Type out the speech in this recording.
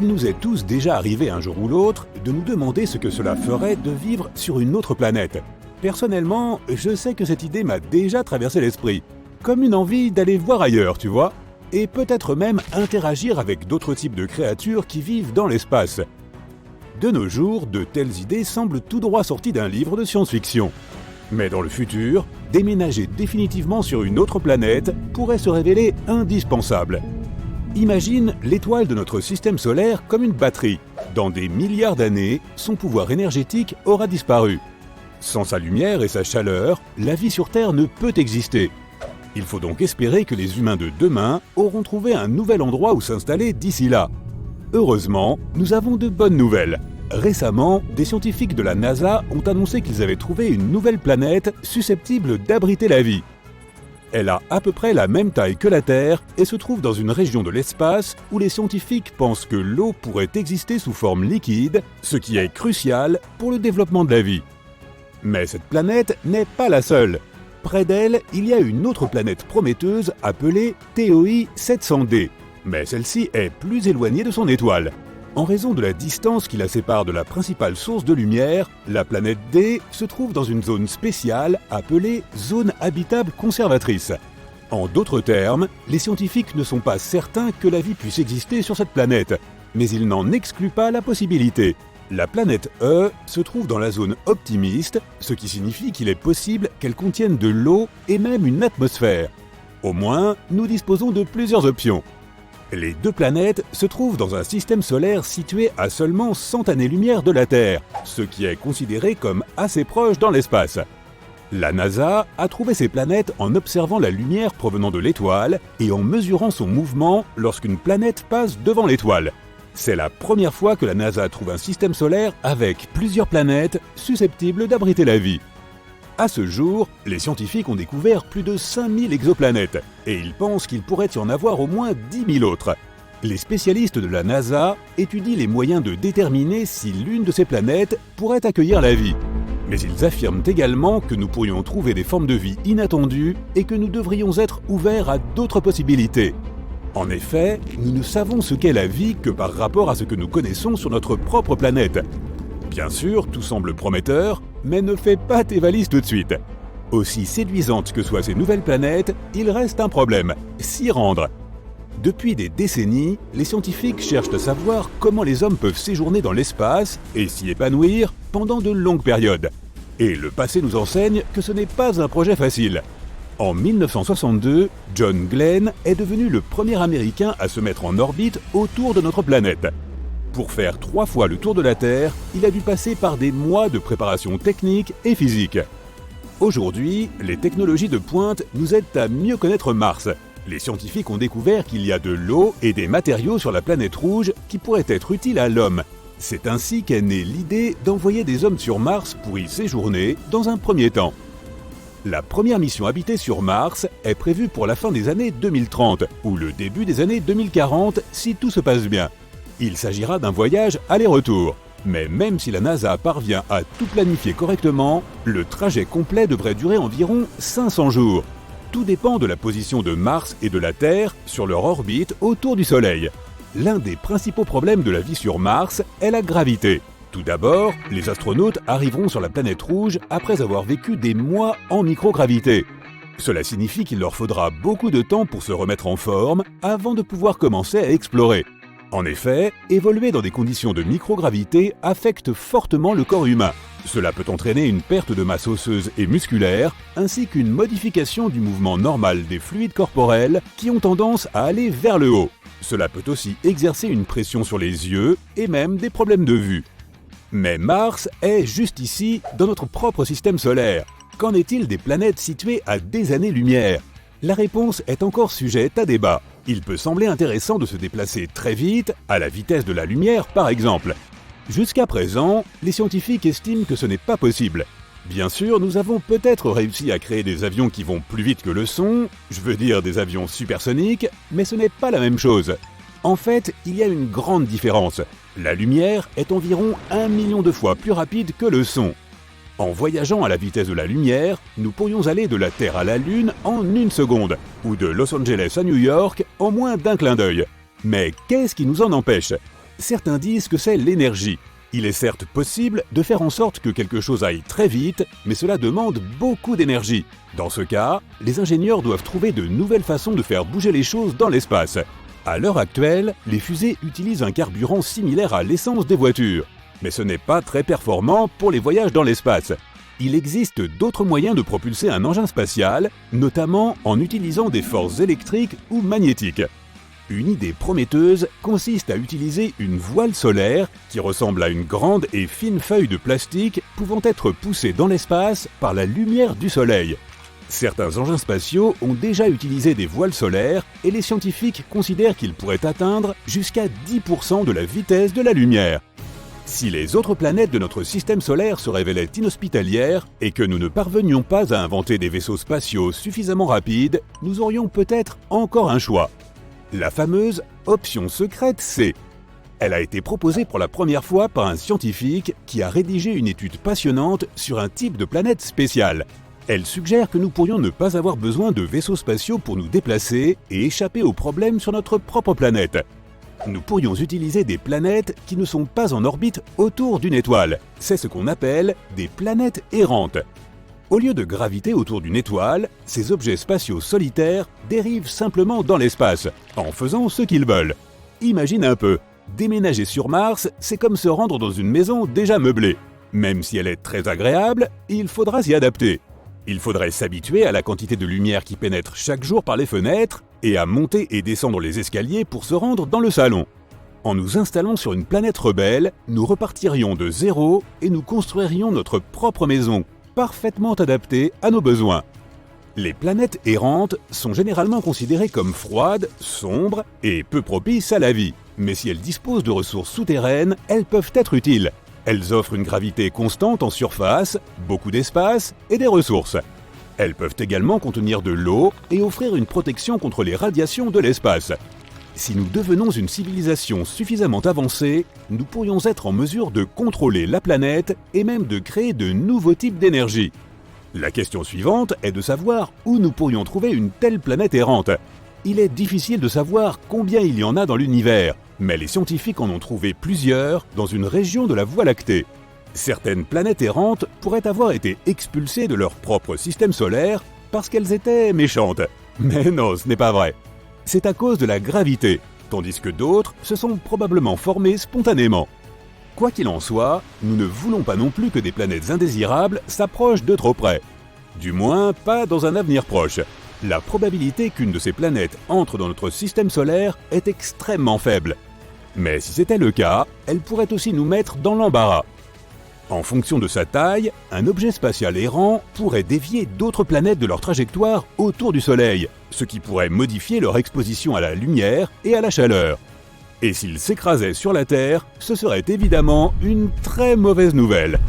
il nous est tous déjà arrivé un jour ou l'autre de nous demander ce que cela ferait de vivre sur une autre planète. Personnellement, je sais que cette idée m'a déjà traversé l'esprit, comme une envie d'aller voir ailleurs, tu vois, et peut-être même interagir avec d'autres types de créatures qui vivent dans l'espace. De nos jours, de telles idées semblent tout droit sorties d'un livre de science-fiction. Mais dans le futur, déménager définitivement sur une autre planète pourrait se révéler indispensable. Imagine l'étoile de notre système solaire comme une batterie. Dans des milliards d'années, son pouvoir énergétique aura disparu. Sans sa lumière et sa chaleur, la vie sur Terre ne peut exister. Il faut donc espérer que les humains de demain auront trouvé un nouvel endroit où s'installer d'ici là. Heureusement, nous avons de bonnes nouvelles. Récemment, des scientifiques de la NASA ont annoncé qu'ils avaient trouvé une nouvelle planète susceptible d'abriter la vie. Elle a à peu près la même taille que la Terre et se trouve dans une région de l'espace où les scientifiques pensent que l'eau pourrait exister sous forme liquide, ce qui est crucial pour le développement de la vie. Mais cette planète n'est pas la seule. Près d'elle, il y a une autre planète prometteuse appelée TOI 700D, mais celle-ci est plus éloignée de son étoile. En raison de la distance qui la sépare de la principale source de lumière, la planète D se trouve dans une zone spéciale appelée zone habitable conservatrice. En d'autres termes, les scientifiques ne sont pas certains que la vie puisse exister sur cette planète, mais ils n'en excluent pas la possibilité. La planète E se trouve dans la zone optimiste, ce qui signifie qu'il est possible qu'elle contienne de l'eau et même une atmosphère. Au moins, nous disposons de plusieurs options. Les deux planètes se trouvent dans un système solaire situé à seulement 100 années-lumière de la Terre, ce qui est considéré comme assez proche dans l'espace. La NASA a trouvé ces planètes en observant la lumière provenant de l'étoile et en mesurant son mouvement lorsqu'une planète passe devant l'étoile. C'est la première fois que la NASA trouve un système solaire avec plusieurs planètes susceptibles d'abriter la vie. À ce jour, les scientifiques ont découvert plus de 5000 exoplanètes et ils pensent qu'il pourrait y en avoir au moins 10 000 autres. Les spécialistes de la NASA étudient les moyens de déterminer si l'une de ces planètes pourrait accueillir la vie. Mais ils affirment également que nous pourrions trouver des formes de vie inattendues et que nous devrions être ouverts à d'autres possibilités. En effet, nous ne savons ce qu'est la vie que par rapport à ce que nous connaissons sur notre propre planète. Bien sûr, tout semble prometteur, mais ne fais pas tes valises tout de suite. Aussi séduisantes que soient ces nouvelles planètes, il reste un problème, s'y rendre. Depuis des décennies, les scientifiques cherchent à savoir comment les hommes peuvent séjourner dans l'espace et s'y épanouir pendant de longues périodes. Et le passé nous enseigne que ce n'est pas un projet facile. En 1962, John Glenn est devenu le premier Américain à se mettre en orbite autour de notre planète. Pour faire 3 fois le tour de la Terre, il a dû passer par des mois de préparation technique et physique. Aujourd'hui, les technologies de pointe nous aident à mieux connaître Mars. Les scientifiques ont découvert qu'il y a de l'eau et des matériaux sur la planète rouge qui pourraient être utiles à l'homme. C'est ainsi qu'est née l'idée d'envoyer des hommes sur Mars pour y séjourner dans un premier temps. La première mission habitée sur Mars est prévue pour la fin des années 2030 ou le début des années 2040 si tout se passe bien. Il s'agira d'un voyage aller-retour. Mais même si la NASA parvient à tout planifier correctement, le trajet complet devrait durer environ 500 jours. Tout dépend de la position de Mars et de la Terre sur leur orbite autour du Soleil. L'un des principaux problèmes de la vie sur Mars est la gravité. Tout d'abord, les astronautes arriveront sur la planète rouge après avoir vécu des mois en microgravité. Cela signifie qu'il leur faudra beaucoup de temps pour se remettre en forme avant de pouvoir commencer à explorer. En effet, évoluer dans des conditions de microgravité affecte fortement le corps humain. Cela peut entraîner une perte de masse osseuse et musculaire, ainsi qu'une modification du mouvement normal des fluides corporels qui ont tendance à aller vers le haut. Cela peut aussi exercer une pression sur les yeux et même des problèmes de vue. Mais Mars est juste ici, dans notre propre système solaire. Qu'en est-il des planètes situées à des années-lumière ? La réponse est encore sujette à débat. Il peut sembler intéressant de se déplacer très vite, à la vitesse de la lumière par exemple. Jusqu'à présent, les scientifiques estiment que ce n'est pas possible. Bien sûr, nous avons peut-être réussi à créer des avions qui vont plus vite que le son, je veux dire des avions supersoniques, mais ce n'est pas la même chose. En fait, il y a une grande différence. La lumière est environ 1 million de fois plus rapide que le son. En voyageant à la vitesse de la lumière, nous pourrions aller de la Terre à la Lune en 1 seconde, ou de Los Angeles à New York en moins d'1 clin d'œil. Mais qu'est-ce qui nous en empêche ? Certains disent que c'est l'énergie. Il est certes possible de faire en sorte que quelque chose aille très vite, mais cela demande beaucoup d'énergie. Dans ce cas, les ingénieurs doivent trouver de nouvelles façons de faire bouger les choses dans l'espace. À l'heure actuelle, les fusées utilisent un carburant similaire à l'essence des voitures. Mais ce n'est pas très performant pour les voyages dans l'espace. Il existe d'autres moyens de propulser un engin spatial, notamment en utilisant des forces électriques ou magnétiques. Une idée prometteuse consiste à utiliser une voile solaire qui ressemble à une grande et fine feuille de plastique pouvant être poussée dans l'espace par la lumière du soleil. Certains engins spatiaux ont déjà utilisé des voiles solaires et les scientifiques considèrent qu'ils pourraient atteindre jusqu'à 10% de la vitesse de la lumière. Si les autres planètes de notre système solaire se révélaient inhospitalières et que nous ne parvenions pas à inventer des vaisseaux spatiaux suffisamment rapides, nous aurions peut-être encore un choix. La fameuse option secrète C. Elle a été proposée pour la première fois par un scientifique qui a rédigé une étude passionnante sur un type de planète spéciale. Elle suggère que nous pourrions ne pas avoir besoin de vaisseaux spatiaux pour nous déplacer et échapper aux problèmes sur notre propre planète. Nous pourrions utiliser des planètes qui ne sont pas en orbite autour d'une étoile. C'est ce qu'on appelle des planètes errantes. Au lieu de graviter autour d'une étoile, ces objets spatiaux solitaires dérivent simplement dans l'espace, en faisant ce qu'ils veulent. Imagine un peu, déménager sur Mars, c'est comme se rendre dans une maison déjà meublée. Même si elle est très agréable, il faudra s'y adapter. Il faudrait s'habituer à la quantité de lumière qui pénètre chaque jour par les fenêtres et à monter et descendre les escaliers pour se rendre dans le salon. En nous installant sur une planète rebelle, nous repartirions de zéro et nous construirions notre propre maison, parfaitement adaptée à nos besoins. Les planètes errantes sont généralement considérées comme froides, sombres et peu propices à la vie. Mais si elles disposent de ressources souterraines, elles peuvent être utiles. Elles offrent une gravité constante en surface, beaucoup d'espace et des ressources. Elles peuvent également contenir de l'eau et offrir une protection contre les radiations de l'espace. Si nous devenons une civilisation suffisamment avancée, nous pourrions être en mesure de contrôler la planète et même de créer de nouveaux types d'énergie. La question suivante est de savoir où nous pourrions trouver une telle planète errante. Il est difficile de savoir combien il y en a dans l'univers, mais les scientifiques en ont trouvé plusieurs dans une région de la Voie lactée. Certaines planètes errantes pourraient avoir été expulsées de leur propre système solaire parce qu'elles étaient méchantes. Mais non, ce n'est pas vrai. C'est à cause de la gravité, tandis que d'autres se sont probablement formées spontanément. Quoi qu'il en soit, nous ne voulons pas non plus que des planètes indésirables s'approchent de trop près. Du moins, pas dans un avenir proche. La probabilité qu'une de ces planètes entre dans notre système solaire est extrêmement faible. Mais si c'était le cas, elle pourrait aussi nous mettre dans l'embarras. En fonction de sa taille, un objet spatial errant pourrait dévier d'autres planètes de leur trajectoire autour du Soleil, ce qui pourrait modifier leur exposition à la lumière et à la chaleur. Et s'il s'écrasait sur la Terre, ce serait évidemment une très mauvaise nouvelle.